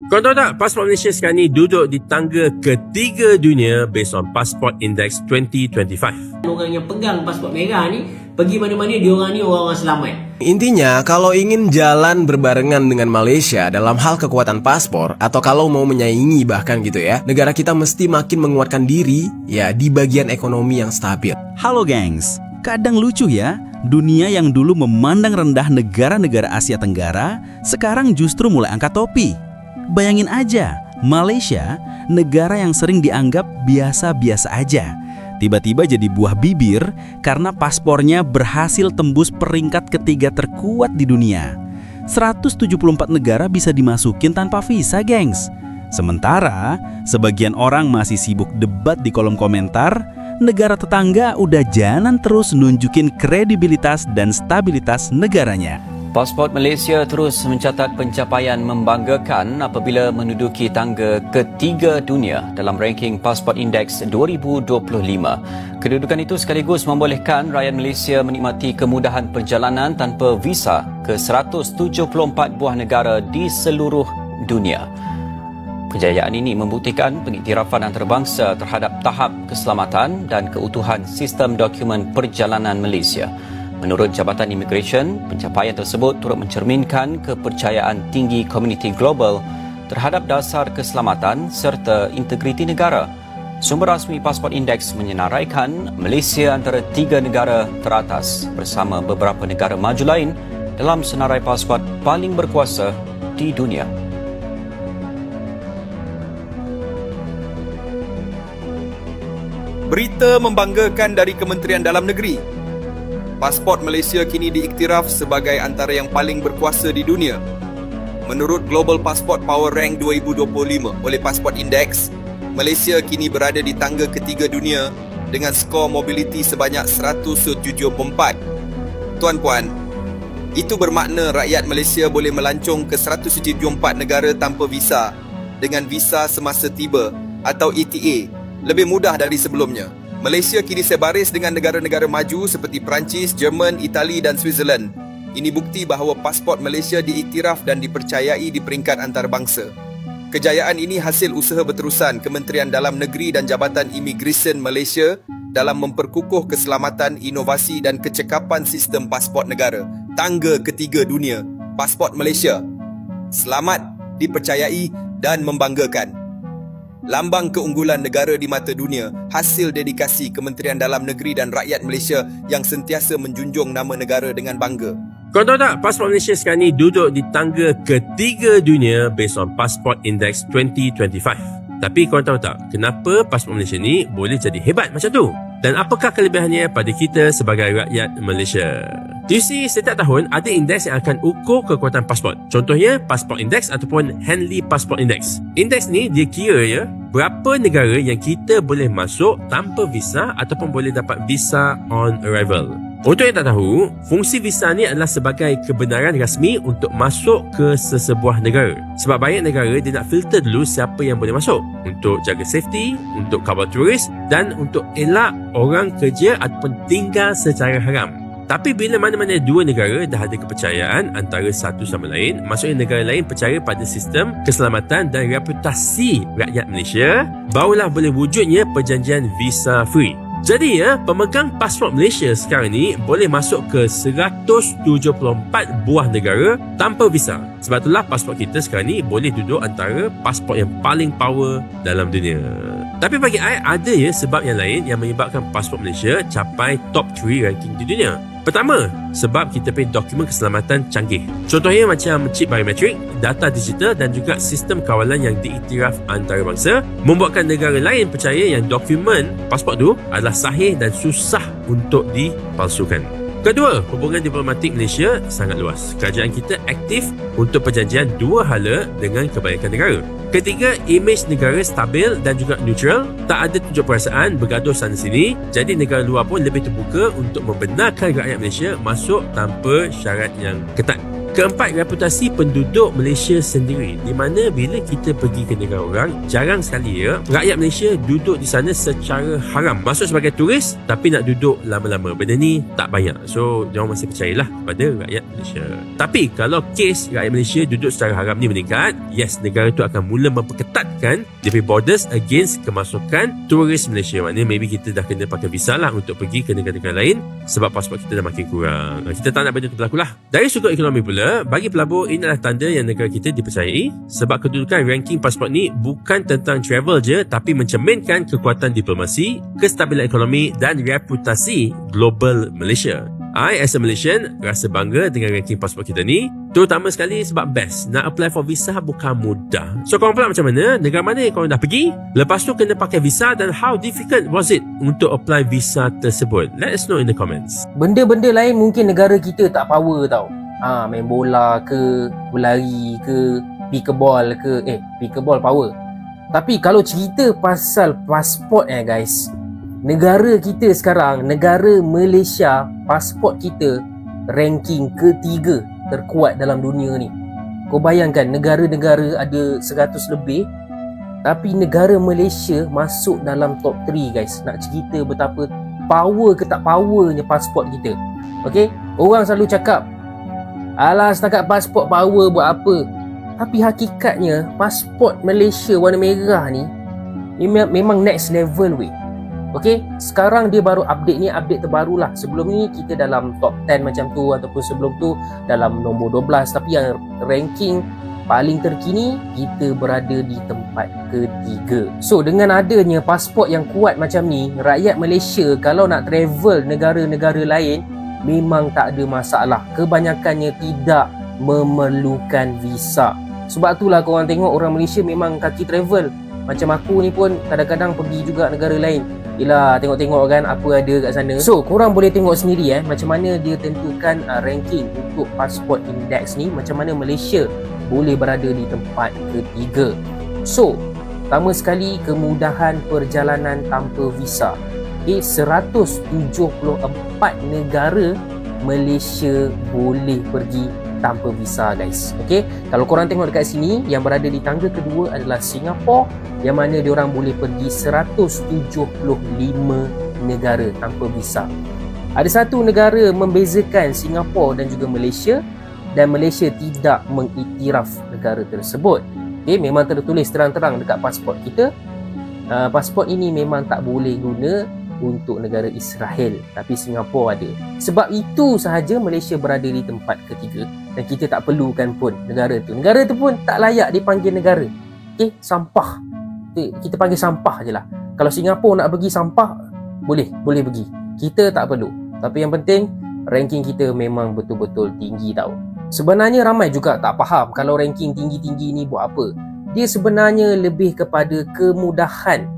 Kau tahu tak, pasport Malaysia sekarang ni duduk di tangga ketiga dunia based on Passport Index 2025. Orang yang pegang pasport merah ni, pergi mana-mana diorang ni orang-orang selamat. Intinya, kalau ingin jalan berbarengan dengan Malaysia dalam hal kekuatan paspor, atau kalau mau menyaingi bahkan gitu ya, negara kita mesti makin menguatkan diri ya di bagian ekonomi yang stabil. Halo gengs, kadang lucu ya, dunia yang dulu memandang rendah negara-negara Asia Tenggara, sekarang justru mulai angkat topi. Bayangin aja, Malaysia, negara yang sering dianggap biasa-biasa aja, tiba-tiba jadi buah bibir karena paspornya berhasil tembus peringkat ketiga terkuat di dunia. 174 negara bisa dimasukin tanpa visa, gengs. Sementara, sebagian orang masih sibuk debat di kolom komentar, negara tetangga udah jalan terus nunjukin kredibilitas dan stabilitas negaranya. Pasport Malaysia terus mencatat pencapaian membanggakan apabila menduduki tangga ketiga dunia dalam ranking Passport Index 2025. Kedudukan itu sekaligus membolehkan rakyat Malaysia menikmati kemudahan perjalanan tanpa visa ke 174 buah negara di seluruh dunia. Kejayaan ini membuktikan pengiktirafan antarabangsa terhadap tahap keselamatan dan keutuhan sistem dokumen perjalanan Malaysia. Menurut Jabatan Immigration, pencapaian tersebut turut mencerminkan kepercayaan tinggi komuniti global terhadap dasar keselamatan serta integriti negara. Sumber rasmi Passport Index menyenaraikan Malaysia antara 3 negara teratas bersama beberapa negara maju lain dalam senarai pasport paling berkuasa di dunia. Berita membanggakan dari Kementerian Dalam Negeri. Pasport Malaysia kini diiktiraf sebagai antara yang paling berkuasa di dunia. Menurut Global Passport Power Rank 2025 oleh Passport Index, Malaysia kini berada di tangga ketiga dunia dengan skor mobiliti sebanyak 174. Tuan-puan, itu bermakna rakyat Malaysia boleh melancong ke 174 negara tanpa visa dengan visa semasa tiba atau ETA lebih mudah dari sebelumnya. Malaysia kini sebaris dengan negara-negara maju seperti Perancis, Jerman, Itali dan Switzerland. Ini bukti bahawa pasport Malaysia diiktiraf dan dipercayai di peringkat antarabangsa. Kejayaan ini hasil usaha berterusan Kementerian Dalam Negeri dan Jabatan Immigration Malaysia dalam memperkukuh keselamatan, inovasi dan kecekapan sistem pasport negara. Tangga ketiga dunia, pasport Malaysia. Selamat, dipercayai dan membanggakan. Lambang keunggulan negara di mata dunia, hasil dedikasi Kementerian Dalam Negeri dan rakyat Malaysia yang sentiasa menjunjung nama negara dengan bangga. Kau tahu tak, pasport Malaysia sekarang ni duduk di tangga ketiga dunia based on Passport Index 2025. Tapi kau tahu tak, kenapa pasport Malaysia ni boleh jadi hebat macam tu? Dan apakah kelebihannya pada kita sebagai rakyat Malaysia? You see, setiap tahun ada indeks yang akan ukur kekuatan pasport. Contohnya, Passport Index ataupun Henley Passport Index. Indeks ni dia kira ya, berapa negara yang kita boleh masuk tanpa visa ataupun boleh dapat visa on arrival. Untuk yang tak tahu, fungsi visa ni adalah sebagai kebenaran rasmi untuk masuk ke sesebuah negara. Sebab banyak negara dia nak filter dulu siapa yang boleh masuk untuk jaga safety, untuk kawal turis dan untuk elak orang kerja ataupun tinggal secara haram. Tapi bila mana-mana dua negara dah ada kepercayaan antara satu sama lain, maksudnya negara lain percaya pada sistem keselamatan dan reputasi rakyat Malaysia, barulah boleh wujudnya perjanjian visa free. Jadi ya, pemegang pasport Malaysia sekarang ni boleh masuk ke 174 buah negara tanpa visa. Sebab itulah pasport kita sekarang ni boleh duduk antara pasport yang paling power dalam dunia. Tapi bagi saya, ada ya sebab yang lain yang menyebabkan pasport Malaysia capai top 3 ranking di dunia. Pertama, sebab kita punya dokumen keselamatan canggih. Contohnya macam chip biometrik, data digital dan juga sistem kawalan yang diiktiraf antarabangsa membuatkan negara lain percaya yang dokumen pasport tu adalah sahih dan susah untuk dipalsukan. Kedua, hubungan diplomatik Malaysia sangat luas. Kerajaan kita aktif untuk perjanjian dua hala dengan kebanyakan negara. Ketiga, imej negara stabil dan juga neutral, tak ada tunjuk perasaan bergaduh sana sini. Jadi negara luar pun lebih terbuka untuk membenarkan rakyat Malaysia masuk tanpa syarat yang ketat. Keempat, reputasi penduduk Malaysia sendiri, di mana bila kita pergi ke negara orang, jarang sekali rakyat Malaysia duduk di sana secara haram, masuk sebagai turis tapi nak duduk lama-lama. Benda ni tak banyak, so diorang masih percayalah kepada rakyat Malaysia. Tapi kalau kes rakyat Malaysia duduk secara haram ni meningkat, yes, negara tu akan mula memperketatkan DP borders against kemasukan turis Malaysia. Maknanya maybe kita dah kena pakai visa lah untuk pergi ke negara-negara lain sebab pasport kita dah makin kurang. Kita tak nak benda tu berlaku lah. Dari sudut ekonomi pula, bagi pelabur ini adalah tanda yang negara kita dipercayai sebab kedudukan ranking pasport ni bukan tentang travel je, tapi mencerminkan kekuatan diplomasi, kestabilan ekonomi dan reputasi global Malaysia. I as a Malaysian rasa bangga dengan ranking pasport kita ni, terutama sekali sebab best. Nak apply for visa bukan mudah. So korang pula macam mana? Negara mana yang korang dah pergi? Lepas tu kena pakai visa dan how difficult was it untuk apply visa tersebut? Let us know in the comments. Benda-benda lain mungkin negara kita tak power tau. Main bola ke, berlari ke, pickleball ke, pickleball power. Tapi kalau cerita pasal pasport guys, negara kita sekarang, negara Malaysia, pasport kita ranking ketiga terkuat dalam dunia ni. Kau bayangkan negara-negara ada 100 lebih, tapi negara Malaysia masuk dalam top 3 guys. Nak cerita betapa power ke tak powernya pasport kita. Okay, orang selalu cakap, alah setakat pasport power buat apa? Tapi hakikatnya pasport Malaysia warna merah ni memang next level weh. Okay, sekarang dia baru update ni, update terbaru lah. Sebelum ni kita dalam top 10 macam tu, ataupun sebelum tu dalam nombor 12. Tapi yang ranking paling terkini, kita berada di tempat ketiga. So dengan adanya pasport yang kuat macam ni, rakyat Malaysia kalau nak travel negara-negara lain memang tak ada masalah. Kebanyakannya tidak memerlukan visa. Sebab itulah korang tengok orang Malaysia memang kaki travel. Macam aku ni pun kadang-kadang pergi juga negara lain. Yelah, tengok-tengok kan apa ada kat sana. So korang boleh tengok sendiri macam mana dia tentukan ranking untuk pasport index ni, macam mana Malaysia boleh berada di tempat ketiga. So pertama sekali, kemudahan perjalanan tanpa visa. 174 negara Malaysia boleh pergi tanpa visa guys. Okay, kalau korang tengok dekat sini, yang berada di tangga kedua adalah Singapura, yang mana diorang boleh pergi 175 negara tanpa visa. Ada satu negara membezakan Singapura dan juga Malaysia, dan Malaysia tidak mengiktiraf negara tersebut. Okay, memang tertulis terang-terang dekat pasport kita, pasport ini memang tak boleh guna untuk negara Israel, tapi Singapura ada. Sebab itu sahaja Malaysia berada di tempat ketiga, dan kita tak perlukan pun negara tu. Negara tu pun tak layak dipanggil negara. Okay, sampah. Kita panggil sampah je lah. Kalau Singapura nak pergi sampah, boleh pergi. Kita tak perlu. Tapi yang penting, ranking kita memang betul-betul tinggi tau. Sebenarnya ramai juga tak faham kalau ranking tinggi-tinggi ni buat apa. Dia sebenarnya lebih kepada kemudahan,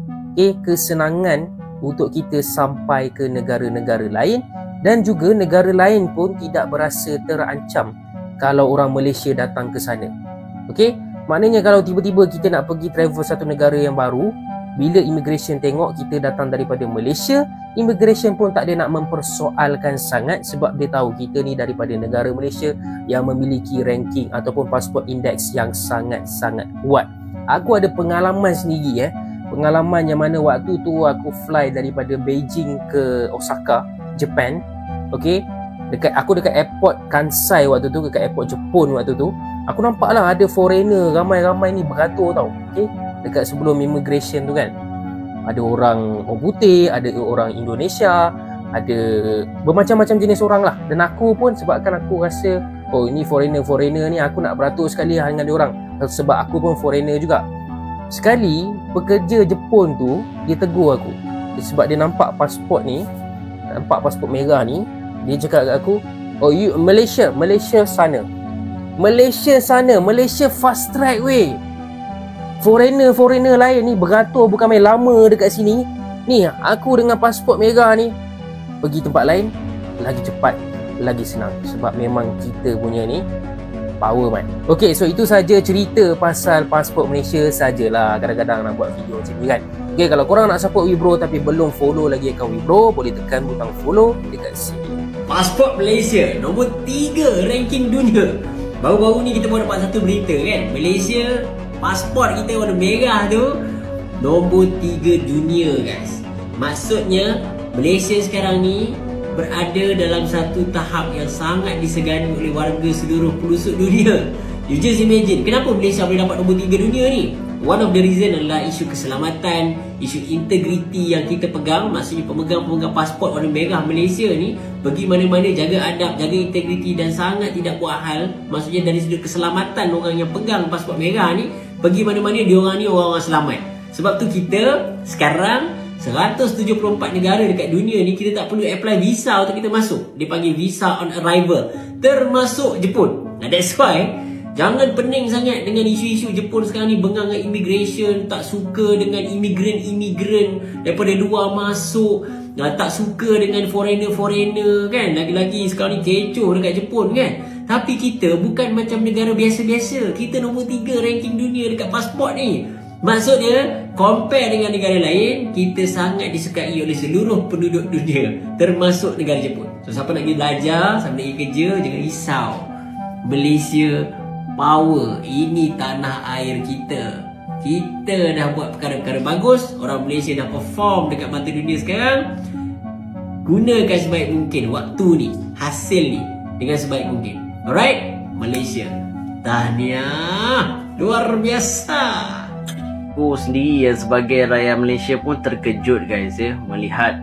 kesenangan untuk kita sampai ke negara-negara lain, dan juga negara lain pun tidak berasa terancam kalau orang Malaysia datang ke sana. Okey, maknanya kalau tiba-tiba kita nak pergi travel satu negara yang baru, bila immigration tengok kita datang daripada Malaysia, immigration pun tak ada nak mempersoalkan sangat, sebab dia tahu kita ni daripada negara Malaysia yang memiliki ranking ataupun pasport index yang sangat-sangat kuat. Aku ada pengalaman sendiri pengalaman yang mana waktu tu aku fly daripada Beijing ke Osaka, Japan. Okey, aku dekat airport Kansai waktu tu, dekat airport Jepun waktu tu, aku nampak lah ada foreigner ramai-ramai ni beratur tau. Okey, dekat sebelum immigration tu kan, ada orang putih, ada orang Indonesia, ada bermacam-macam jenis orang lah. Dan aku pun sebabkan aku rasa, oh ini foreigner ni, aku nak beratur sekali lah dengan dia orang, sebab aku pun foreigner juga. Sekali pekerja Jepun tu dia tegur aku sebab dia nampak pasport ni, nampak pasport merah ni. Dia cakap kat aku, oh you Malaysia sana, Malaysia fast track weh. Foreigner lain ni beratur bukan main lama dekat sini. Ni aku dengan pasport merah ni pergi tempat lain lagi cepat, lagi senang, sebab memang kita punya ni power man. Okay, so itu saja cerita pasal pasport Malaysia sajalah. Kadang-kadang nak buat video macam ni kan. Okay, kalau korang nak support Wibro tapi belum follow lagi akaun Wibro, boleh tekan butang follow dekat sini. Pasport Malaysia nombor 3 ranking dunia. Baru-baru ni kita baru dapat satu berita kan, Malaysia pasport kita warna merah tu nombor 3 dunia guys. Maksudnya Malaysia sekarang ni berada dalam satu tahap yang sangat disegani oleh warga seluruh pelosok dunia. You just imagine, kenapa Malaysia boleh dapat nombor 3 dunia ni? One of the reason adalah isu keselamatan, isu integriti yang kita pegang. Maksudnya pemegang-pemegang pasport warna merah Malaysia ni pergi mana-mana jaga adab, jaga integriti dan sangat tidak buat hal. Maksudnya dari sudut keselamatan orang yang pegang pasport merah ni, pergi mana-mana diorang ni orang-orang selamat. Sebab tu kita sekarang 174 negara dekat dunia ni kita tak perlu apply visa untuk kita masuk. Dia panggil visa on arrival, termasuk Jepun. Nah, that's why jangan pening sangat dengan isu-isu Jepun sekarang ni bengang dengan immigration, tak suka dengan imigran daripada luar masuk, tak suka dengan foreigner kan. Lagi-lagi sekarang ni kecoh dekat Jepun kan. Tapi kita bukan macam negara biasa-biasa. Kita nombor 3 ranking dunia dekat pasport ni. Maksudnya, compare dengan negara lain, kita sangat disukai oleh seluruh penduduk dunia, termasuk negara Jepun. So, siapa nak pergi belajar, siapa nak pergi kerja, jangan risau. Malaysia power, ini tanah air kita. Kita dah buat perkara-perkara bagus, orang Malaysia dah perform dekat mata dunia sekarang. Gunakan sebaik mungkin waktu ni, hasil ni dengan sebaik mungkin. Alright, Malaysia, tahniah, luar biasa. Aku sendiri sebagai rakyat Malaysia pun terkejut guys ya, melihat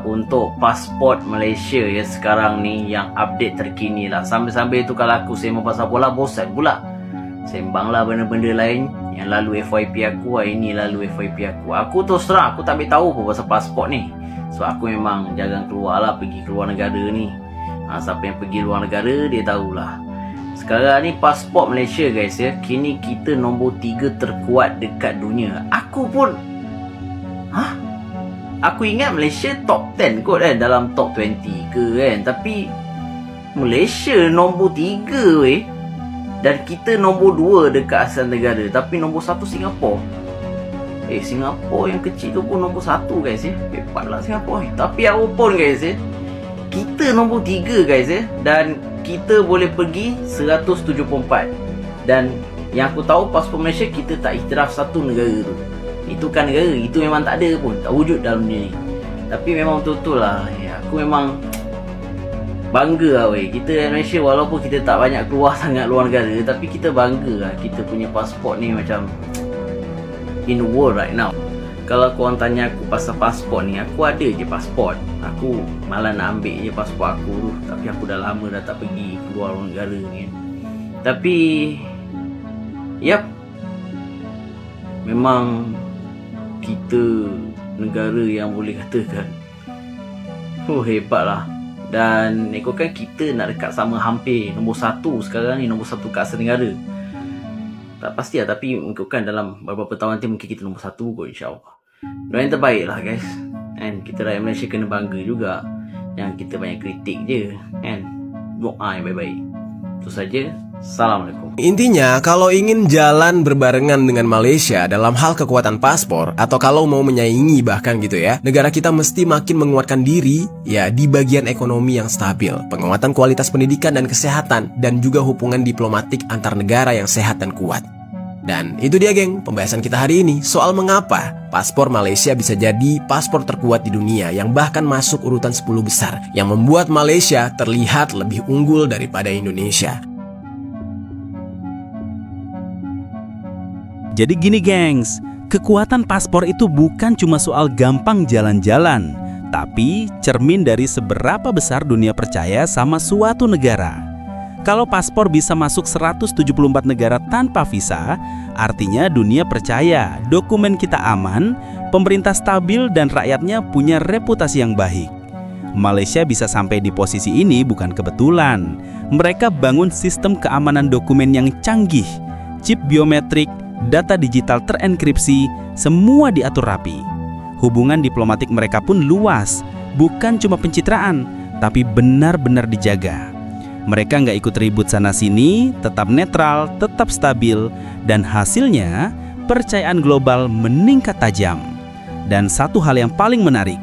untuk pasport Malaysia ya sekarang ni yang update terkini lah. Sambil-sambil tu kalau aku sembang pasal bola, bosan pula. Sembanglah benda-benda lain yang lalu FYP aku, ini lalu FYP aku. Aku terus terang, aku tak ambil tahu apa pasal pasport ni. So aku memang jangan keluar lah, pergi keluar negara ni. Siapa yang pergi luar negara, dia tahulah. Sekarang ni pasport Malaysia guys ya, kini kita nombor 3 terkuat dekat dunia. Aku pun aku ingat Malaysia top 10 kot kan, dalam top 20 ke kan. Tapi Malaysia nombor 3 weh. Dan kita nombor 2 dekat Asia Tenggara. Tapi nombor 1 Singapura. Singapura yang kecil tu pun nombor 1 guys ya. Hebatlah Singapura. Tapi apapun guys ya, kita nombor 3 guys ya. Dan kita boleh pergi 174. Dan yang aku tahu pasport Malaysia kita tak iktiraf satu negara tu. Itu kan negara, itu memang tak ada pun, tak wujud dalam dunia ni. Tapi memang betul-betul lah ya, aku memang bangga lah weh. Kita Malaysia walaupun kita tak banyak keluar sangat luar negara, tapi kita bangga lah kita punya pasport ni macam in the world right now. Kalau korang tanya aku pasal pasport ni, aku ada je pasport. Aku malah nak ambil je pasport aku tu. Tapi aku dah lama dah tak pergi keluar negara ni kan. Tapi yap, memang kita negara yang boleh katakan hebat lah. Dan ikutkan kita nak dekat sama hampir nombor 1 sekarang ni, nombor 1 kat Asia Tenggara. Tak pasti lah, tapi ikutkan dalam beberapa tahun nanti mungkin kita nombor 1 kot, insyaAllah. Doa yang terbaik lah guys. And kita rakyat Malaysia kena bangga juga. Jangan kita banyak kritik je kan. Doa yang baik-baik. Itu saja. Assalamualaikum. Intinya, kalau ingin jalan berbarengan dengan Malaysia dalam hal kekuatan paspor, atau kalau mau menyaingi bahkan gitu ya, negara kita mesti makin menguatkan diri ya di bagian ekonomi yang stabil, penguatan kualitas pendidikan dan kesehatan, dan juga hubungan diplomatik antar negara yang sehat dan kuat. Dan itu dia geng, pembahasan kita hari ini soal mengapa paspor Malaysia bisa jadi paspor terkuat di dunia yang bahkan masuk urutan 10 besar, yang membuat Malaysia terlihat lebih unggul daripada Indonesia. Jadi gini gengs, kekuatan paspor itu bukan cuma soal gampang jalan-jalan, tapi cermin dari seberapa besar dunia percaya sama suatu negara. Kalau paspor bisa masuk 174 negara tanpa visa, artinya dunia percaya dokumen kita aman, pemerintah stabil dan rakyatnya punya reputasi yang baik. Malaysia bisa sampai di posisi ini bukan kebetulan. Mereka bangun sistem keamanan dokumen yang canggih, chip biometrik, data digital terenkripsi, semua diatur rapi. Hubungan diplomatik mereka pun luas, bukan cuma pencitraan, tapi benar-benar dijaga. Mereka nggak ikut ribut sana-sini, tetap netral, tetap stabil, dan hasilnya percayaan global meningkat tajam. Dan satu hal yang paling menarik,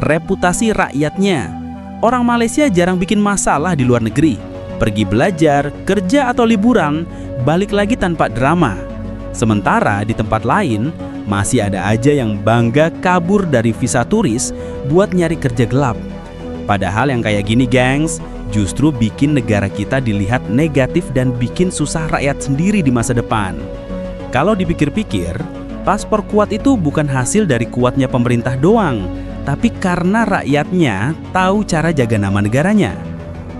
reputasi rakyatnya. Orang Malaysia jarang bikin masalah di luar negeri. pergi belajar, kerja atau liburan, balik lagi tanpa drama. Sementara di tempat lain, masih ada aja yang bangga kabur dari visa turis buat nyari kerja gelap. Padahal yang kayak gini, gengs, justru bikin negara kita dilihat negatif dan bikin susah rakyat sendiri di masa depan. Kalau dipikir-pikir, paspor kuat itu bukan hasil dari kuatnya pemerintah doang, tapi karena rakyatnya tahu cara jaga nama negaranya.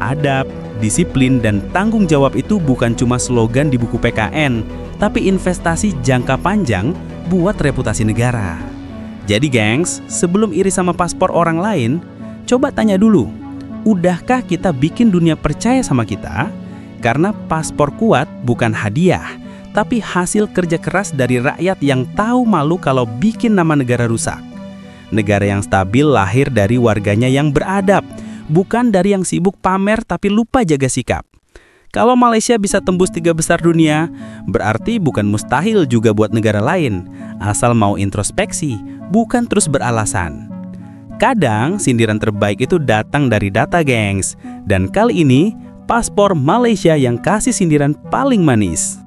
Adab, disiplin, dan tanggung jawab itu bukan cuma slogan di buku PKN, tapi investasi jangka panjang buat reputasi negara. Jadi gengs, sebelum iri sama paspor orang lain, coba tanya dulu, udahkah kita bikin dunia percaya sama kita? Karena paspor kuat bukan hadiah, tapi hasil kerja keras dari rakyat yang tahu malu kalau bikin nama negara rusak. Negara yang stabil lahir dari warganya yang beradab, bukan dari yang sibuk pamer tapi lupa jaga sikap. Kalau Malaysia bisa tembus 3 besar dunia, berarti bukan mustahil juga buat negara lain, asal mau introspeksi, bukan terus beralasan. Kadang sindiran terbaik itu datang dari data, gengs. Dan kali ini, paspor Malaysia yang kasih sindiran paling manis.